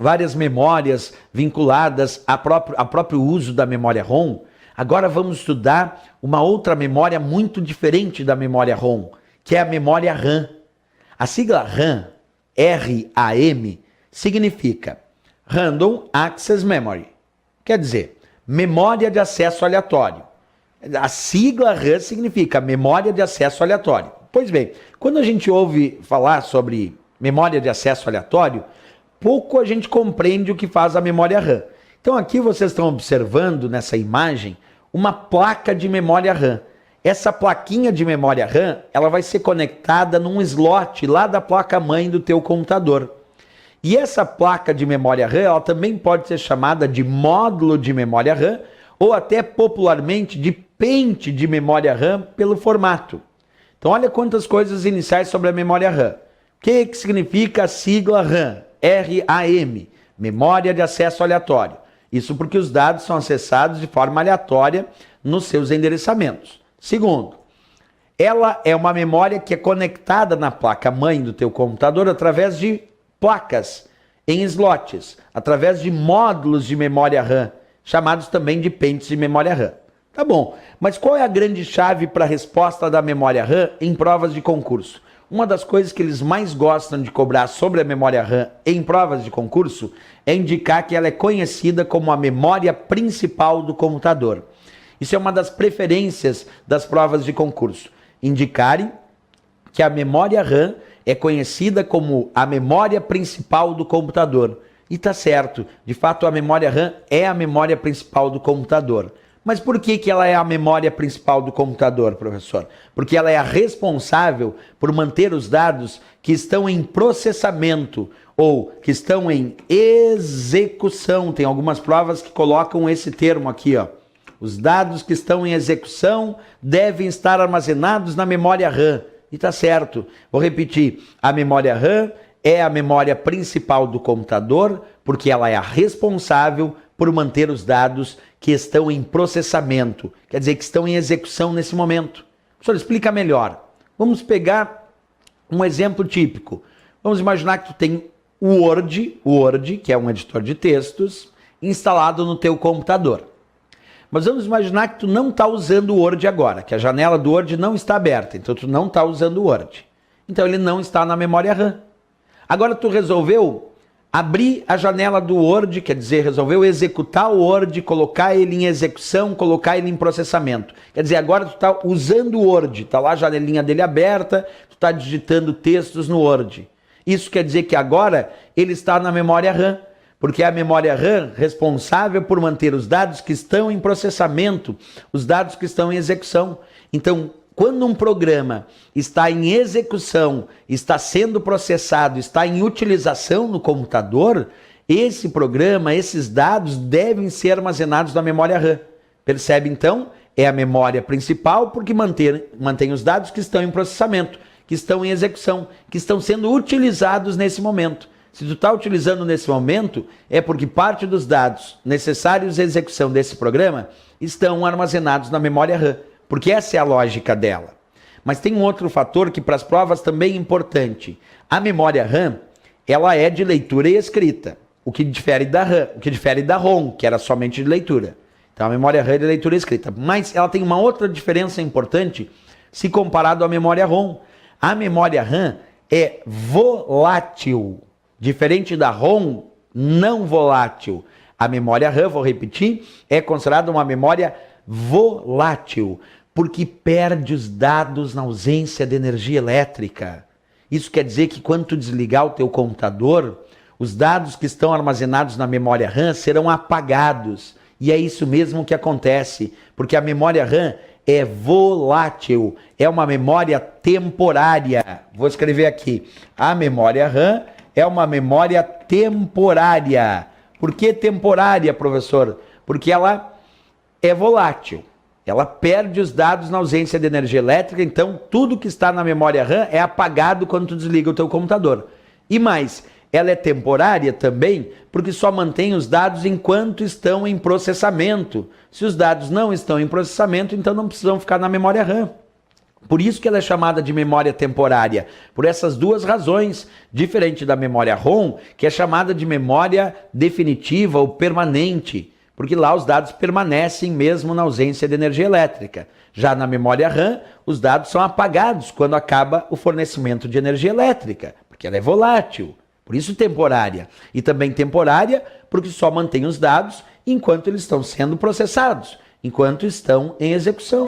várias memórias vinculadas ao próprio uso da memória ROM. Agora vamos estudar uma outra memória muito diferente da memória ROM, que é a memória RAM. A sigla RAM, RAM, significa Random Access Memory. Quer dizer, memória de acesso aleatório. A sigla RAM significa memória de acesso aleatório. Pois bem, quando a gente ouve falar sobre memória de acesso aleatório, pouco a gente compreende o que faz a memória RAM. Então aqui vocês estão observando nessa imagem uma placa de memória RAM. Essa plaquinha de memória RAM, ela vai ser conectada num slot lá da placa-mãe do teu computador. E essa placa de memória RAM, ela também pode ser chamada de módulo de memória RAM ou até popularmente de pente de memória RAM pelo formato. Então olha quantas coisas iniciais sobre a memória RAM. O que significa a sigla RAM? RAM, memória de acesso aleatório. Isso porque os dados são acessados de forma aleatória nos seus endereçamentos. Segundo, ela é uma memória que é conectada na placa-mãe do teu computador através de placas em slots, através de módulos de memória RAM, chamados também de pentes de memória RAM. Tá bom, mas qual é a grande chave para a resposta da memória RAM em provas de concurso? Uma das coisas que eles mais gostam de cobrar sobre a memória RAM em provas de concurso é indicar que ela é conhecida como a memória principal do computador. Isso é uma das preferências das provas de concurso. Indicarem que a memória RAM é conhecida como a memória principal do computador. E tá certo, de fato a memória RAM é a memória principal do computador. Mas por que ela é a memória principal do computador, professor? Porque ela é a responsável por manter os dados que estão em processamento ou que estão em execução. Tem algumas provas que colocam esse termo aqui, ó. Os dados que estão em execução devem estar armazenados na memória RAM. E tá certo. Vou repetir. A memória RAM é a memória principal do computador porque ela é a responsável por manter os dados que estão em processamento, quer dizer, que estão em execução nesse momento. Professor, explica melhor. Vamos pegar um exemplo típico. Vamos imaginar que tu tem o Word, que é um editor de textos, instalado no teu computador. Mas vamos imaginar que tu não está usando o Word agora, que a janela do Word não está aberta, então tu não está usando o Word. Então ele não está na memória RAM. Agora tu resolveu abrir a janela do Word, quer dizer, resolveu executar o Word, colocar ele em execução, colocar ele em processamento. Quer dizer, agora tu está usando o Word, está lá a janelinha dele aberta, tu está digitando textos no Word. Isso quer dizer que agora ele está na memória RAM, porque é a memória RAM responsável por manter os dados que estão em processamento, os dados que estão em execução. Então, quando um programa está em execução, está sendo processado, está em utilização no computador, esse programa, esses dados devem ser armazenados na memória RAM. Percebe então? É a memória principal porque mantém os dados que estão em processamento, que estão em execução, que estão sendo utilizados nesse momento. Se tu está utilizando nesse momento, é porque parte dos dados necessários à execução desse programa estão armazenados na memória RAM. Porque essa é a lógica dela. Mas tem um outro fator que para as provas também é importante. A memória RAM, ela é de leitura e escrita, o que difere da RAM, o que difere da ROM, que era somente de leitura. Então a memória RAM é de leitura e escrita. Mas ela tem uma outra diferença importante se comparado à memória ROM. A memória RAM é volátil, diferente da ROM, não volátil. A memória RAM, vou repetir, é considerada uma memória volátil, porque perde os dados na ausência de energia elétrica. Isso quer dizer que quando tu desligar o teu computador, os dados que estão armazenados na memória RAM serão apagados. E é isso mesmo que acontece, porque a memória RAM é volátil, é uma memória temporária. Vou escrever aqui. A memória RAM é uma memória temporária. Por que temporária, professor? Porque ela é volátil. Ela perde os dados na ausência de energia elétrica, então tudo que está na memória RAM é apagado quando tu desliga o teu computador. E mais, ela é temporária também porque só mantém os dados enquanto estão em processamento. Se os dados não estão em processamento, então não precisam ficar na memória RAM. Por isso que ela é chamada de memória temporária, por essas duas razões, diferente da memória ROM, que é chamada de memória definitiva ou permanente, porque lá os dados permanecem mesmo na ausência de energia elétrica. Já na memória RAM, os dados são apagados quando acaba o fornecimento de energia elétrica, porque ela é volátil, por isso temporária. E também temporária porque só mantém os dados enquanto eles estão sendo processados, enquanto estão em execução.